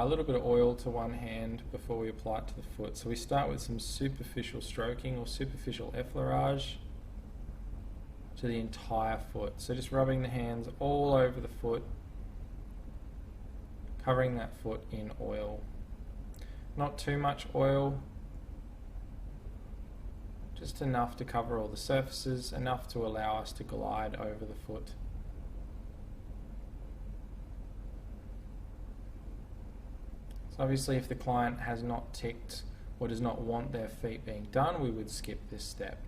apply a little bit of oil to one hand before we apply it to the foot. So we start with some superficial stroking or superficial effleurage to the entire foot. So just rubbing the hands all over the foot, covering that foot in oil. Not too much oil, just enough to cover all the surfaces, enough to allow us to glide over the foot. So obviously if the client has not ticked or does not want their feet being done, we would skip this step.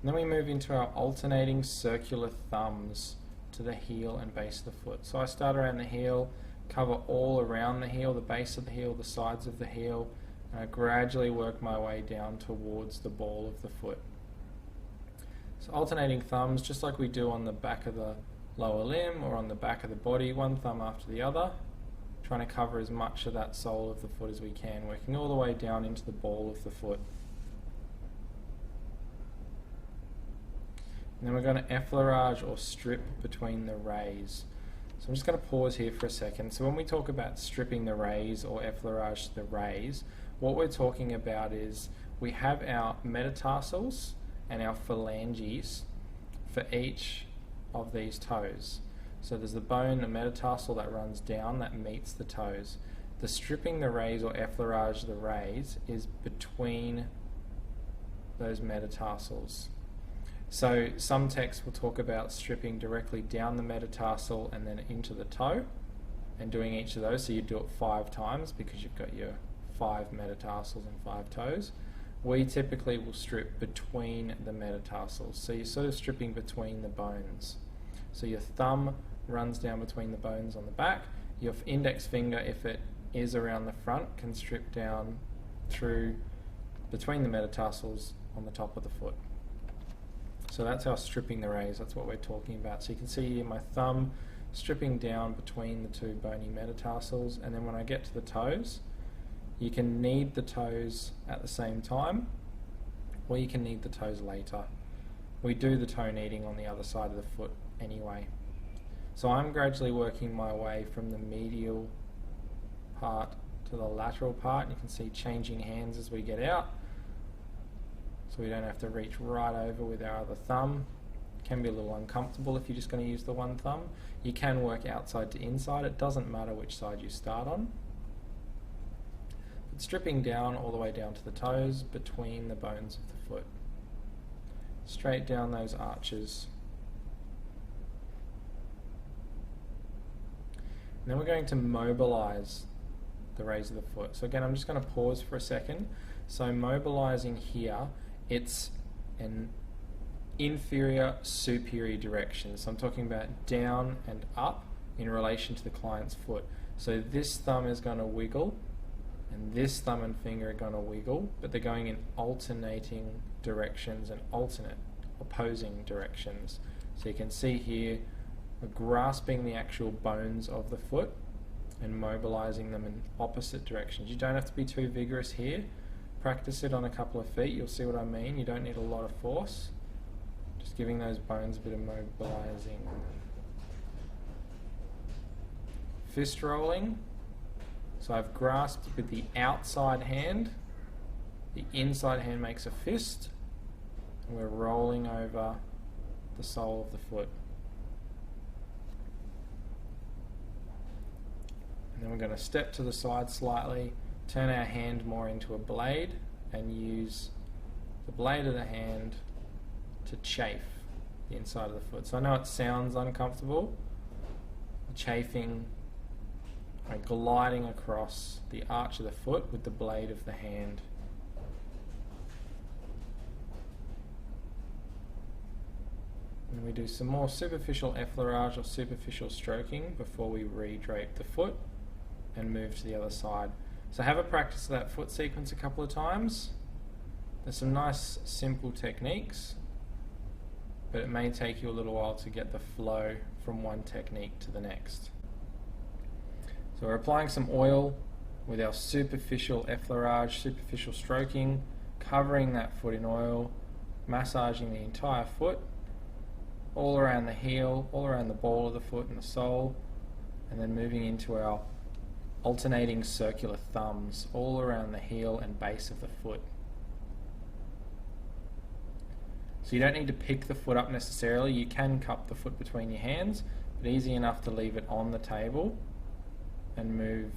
And then we move into our alternating circular thumbs to the heel and base of the foot. So I start around the heel, cover all around the heel, the base of the heel, the sides of the heel, and I gradually work my way down towards the ball of the foot. So alternating thumbs, just like we do on the back of the lower limb or on the back of the body, one thumb after the other, trying to cover as much of that sole of the foot as we can, working all the way down into the ball of the foot. And then we're going to effleurage or strip between the rays. So I'm just going to pause here for a second. So when we talk about stripping the rays or effleurage the rays, what we're talking about is we have our metatarsals and our phalanges for each of these toes. So there's the bone, the metatarsal that runs down that meets the toes. The stripping the rays or effleurage the rays is between those metatarsals. So some texts will talk about stripping directly down the metatarsal and then into the toe and doing each of those. So you do it 5 times because you've got your 5 metatarsals and 5 toes. We typically will strip between the metatarsals. So you're sort of stripping between the bones. So your thumb runs down between the bones on the back. Your index finger, if it is around the front, can strip down through between the metatarsals on the top of the foot. So that's our stripping the rays, that's what we're talking about. So you can see here my thumb stripping down between the 2 bony metatarsals, and then when I get to the toes, you can knead the toes at the same time, or you can knead the toes later. We do the toe kneading on the other side of the foot anyway. So I'm gradually working my way from the medial part to the lateral part. You can see changing hands as we get out, so we don't have to reach right over with our other thumb. It can be a little uncomfortable if you're just going to use the one thumb. You can work outside to inside, it doesn't matter which side you start on. But stripping down all the way down to the toes between the bones of the foot. Straight down those arches. And then we're going to mobilise the rays of the foot. So again, I'm just going to pause for a second. So mobilising here, it's an inferior superior direction. So I'm talking about down and up in relation to the client's foot. So this thumb is going to wiggle and this thumb and finger are going to wiggle, but they're going in alternating directions and alternate opposing directions. So you can see here we're grasping the actual bones of the foot and mobilising them in opposite directions. You don't have to be too vigorous here. Practice it on a couple of feet, you'll see what I mean. You don't need a lot of force. Just giving those bones a bit of mobilising. Fist rolling. So I've grasped with the outside hand. The inside hand makes a fist. And we're rolling over the sole of the foot. And then we're going to step to the side slightly, turn our hand more into a blade and use the blade of the hand to chafe the inside of the foot. So I know it sounds uncomfortable. Chafing, gliding across the arch of the foot with the blade of the hand. And we do some more superficial effleurage or superficial stroking before we re-drape the foot and move to the other side. So have a practice of that foot sequence a couple of times. There's some nice simple techniques, but it may take you a little while to get the flow from one technique to the next. So we're applying some oil with our superficial effleurage, superficial stroking, covering that foot in oil, massaging the entire foot, all around the heel, all around the ball of the foot and the sole, and then moving into our alternating circular thumbs all around the heel and base of the foot. So you don't need to pick the foot up necessarily. You can cup the foot between your hands, but easy enough to leave it on the table and move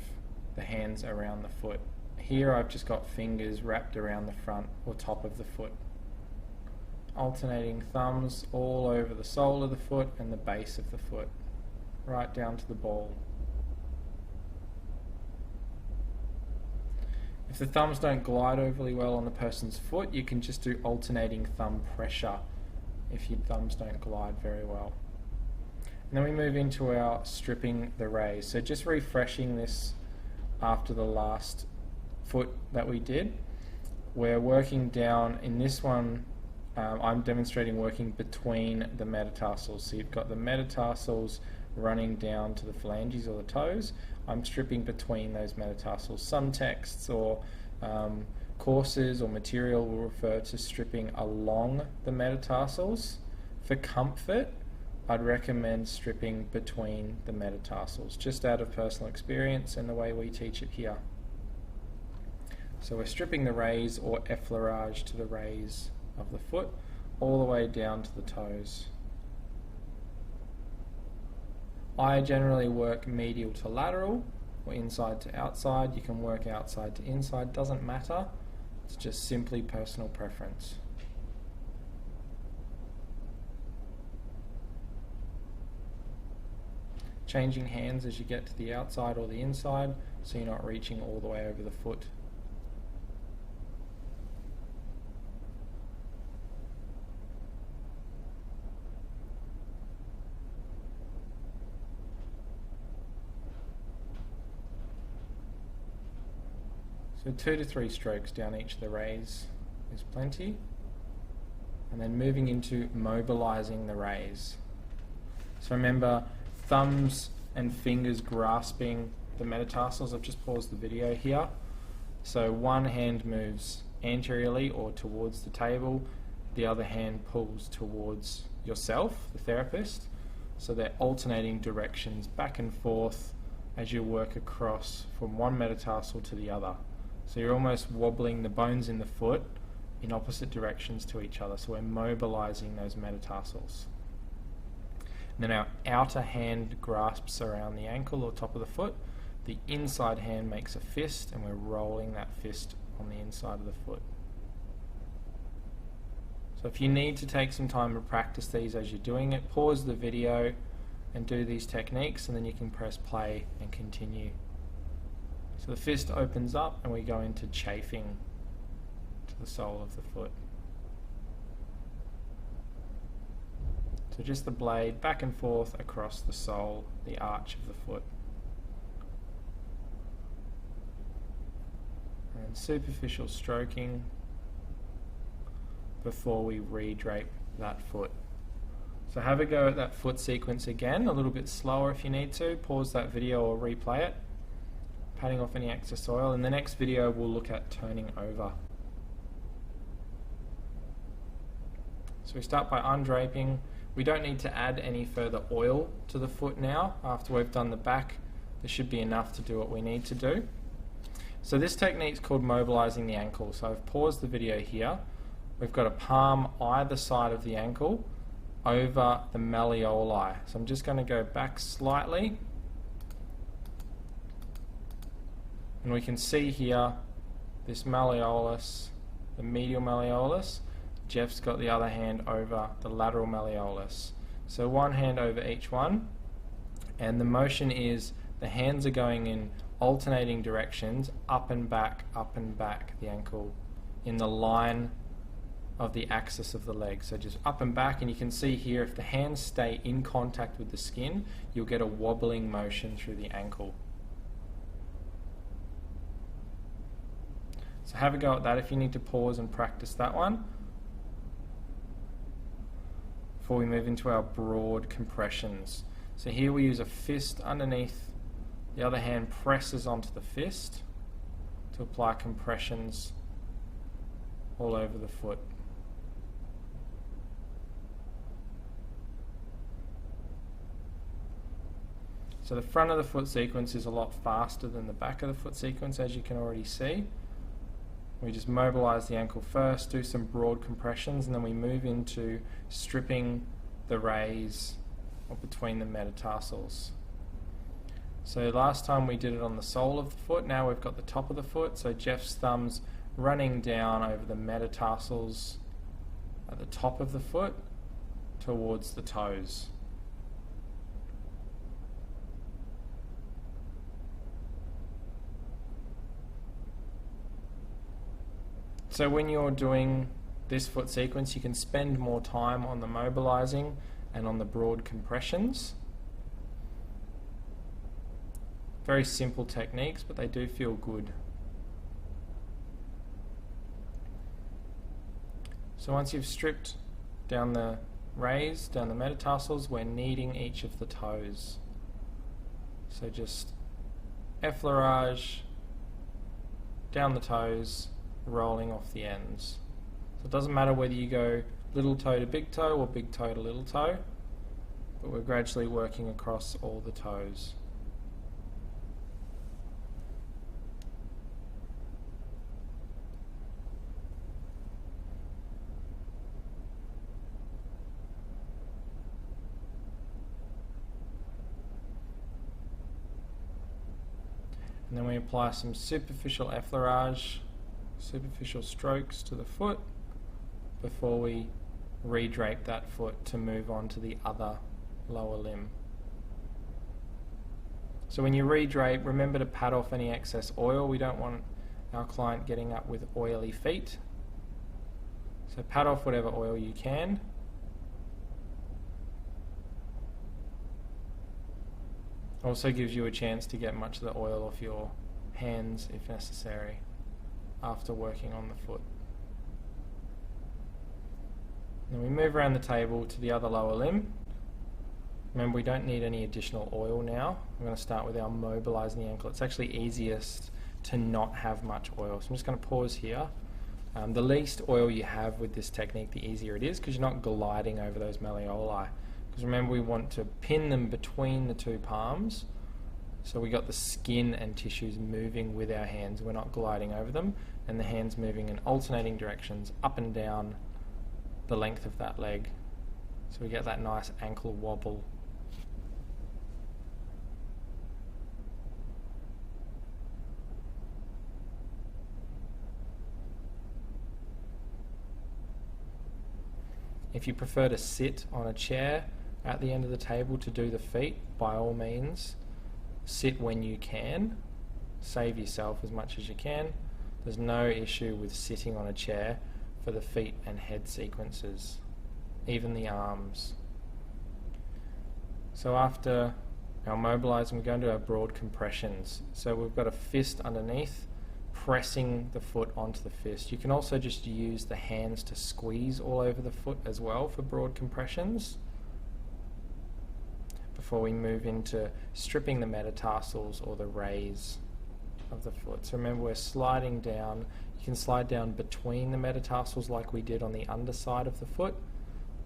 the hands around the foot. Here I've just got fingers wrapped around the front or top of the foot. Alternating thumbs all over the sole of the foot and the base of the foot, right down to the ball. If the thumbs don't glide overly well on the person's foot, you can just do alternating thumb pressure if your thumbs don't glide very well. And then we move into our stripping the rays. So just refreshing this after the last foot that we did. We're working down, in this one I'm demonstrating working between the metatarsals. So you've got the metatarsals running down to the phalanges or the toes. I'm stripping between those metatarsals. Some texts or courses or material will refer to stripping along the metatarsals. For comfort, I'd recommend stripping between the metatarsals, just out of personal experience and the way we teach it here. So we're stripping the rays or effleurage to the rays of the foot all the way down to the toes. I generally work medial to lateral or inside to outside. You can work outside to inside, doesn't matter. It's just simply personal preference. Changing hands as you get to the outside or the inside, so you're not reaching all the way over the foot. So 2 to 3 strokes down each of the rays is plenty. And then moving into mobilizing the rays. So remember, thumbs and fingers grasping the metatarsals. I've just paused the video here. So one hand moves anteriorly or towards the table, the other hand pulls towards yourself, the therapist. So they're alternating directions back and forth as you work across from one metatarsal to the other. So you're almost wobbling the bones in the foot in opposite directions to each other. So we're mobilizing those metatarsals. And then our outer hand grasps around the ankle or top of the foot. The inside hand makes a fist, and we're rolling that fist on the inside of the foot. So if you need to take some time to practice these as you're doing it, pause the video and do these techniques, and then you can press play and continue. So the fist opens up and we go into chafing to the sole of the foot. So just the blade back and forth across the sole, the arch of the foot. And superficial stroking before we re-drape that foot. So have a go at that foot sequence again, a little bit slower if you need to. Pause that video or replay it, patting off any excess oil. In the next video we'll look at turning over. So we start by undraping. We don't need to add any further oil to the foot now. After we've done the back, there should be enough to do what we need to do. So this technique is called mobilizing the ankle. So I've paused the video here. We've got a palm either side of the ankle over the malleoli. So I'm just going to go back slightly. And we can see here this malleolus, the medial malleolus. Jeff's got the other hand over the lateral malleolus. So one hand over each one, and the motion is the hands are going in alternating directions, up and back, the ankle, in the line of the axis of the leg. So just up and back, and you can see here if the hands stay in contact with the skin, you'll get a wobbling motion through the ankle. So have a go at that if you need to pause and practice that one before we move into our broad compressions. So here we use a fist underneath, the other hand presses onto the fist to apply compressions all over the foot. So the front of the foot sequence is a lot faster than the back of the foot sequence, as you can already see. We just mobilise the ankle first, do some broad compressions, and then we move into stripping the rays between the metatarsals. So last time we did it on the sole of the foot, now we've got the top of the foot, so Jeff's thumb's running down over the metatarsals at the top of the foot towards the toes. So when you're doing this foot sequence, you can spend more time on the mobilizing and on the broad compressions. Very simple techniques, but they do feel good. So once you've stripped down the rays, down the metatarsals, we're kneading each of the toes. So just effleurage down the toes, rolling off the ends. So it doesn't matter whether you go little toe to big toe or big toe to little toe, but we're gradually working across all the toes. And then we apply some superficial effleurage, superficial strokes to the foot before we redrape that foot to move on to the other lower limb. So when you redrape, remember to pat off any excess oil. We don't want our client getting up with oily feet. So pat off whatever oil you can. Also gives you a chance to get much of the oil off your hands if necessary after working on the foot. Then we move around the table to the other lower limb. Remember, we don't need any additional oil now. I'm going to start with our mobilising the ankle. It's actually easiest to not have much oil. So I'm just going to pause here. The least oil you have with this technique, the easier it is, because you're not gliding over those malleoli. Because remember, we want to pin them between the two palms. So we got the skin and tissues moving with our hands. We're not gliding over them, and the hands moving in alternating directions up and down the length of that leg. So we get that nice ankle wobble. If you prefer to sit on a chair at the end of the table to do the feet, by all means, sit when you can. Save yourself as much as you can. There's no issue with sitting on a chair for the feet and head sequences, even the arms. So after our mobilising, we're going to our broad compressions. So we've got a fist underneath, pressing the foot onto the fist. You can also just use the hands to squeeze all over the foot as well for broad compressions, before we move into stripping the metatarsals or the rays of the foot. So remember, we're sliding down. You can slide down between the metatarsals like we did on the underside of the foot,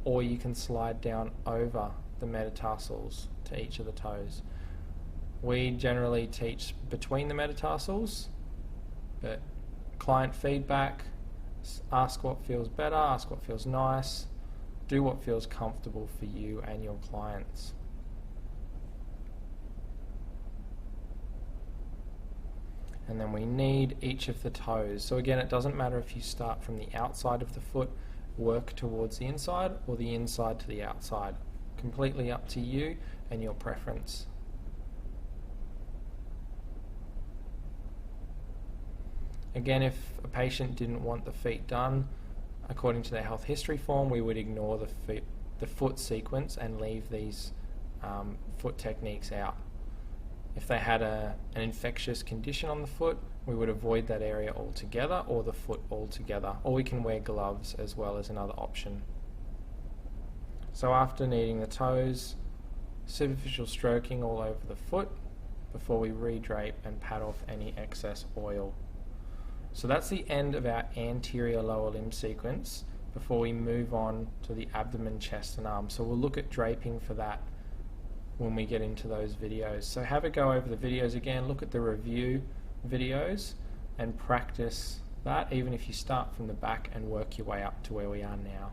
or you can slide down over the metatarsals to each of the toes. We generally teach between the metatarsals, but client feedback, ask what feels better, ask what feels nice, do what feels comfortable for you and your clients. And then we knead each of the toes. So again, it doesn't matter if you start from the outside of the foot, work towards the inside, or the inside to the outside. Completely up to you and your preference. Again, if a patient didn't want the feet done according to their health history form, we would ignore the foot sequence and leave these foot techniques out. If they had an infectious condition on the foot, we would avoid that area altogether, or the foot altogether, or we can wear gloves as well as another option. So after kneading the toes, superficial stroking all over the foot before we redrape and pat off any excess oil. So that's the end of our anterior lower limb sequence before we move on to the abdomen, chest and arms. So we'll look at draping for that when we get into those videos. So have a go over the videos again, look at the review videos and practice that, even if you start from the back and work your way up to where we are now.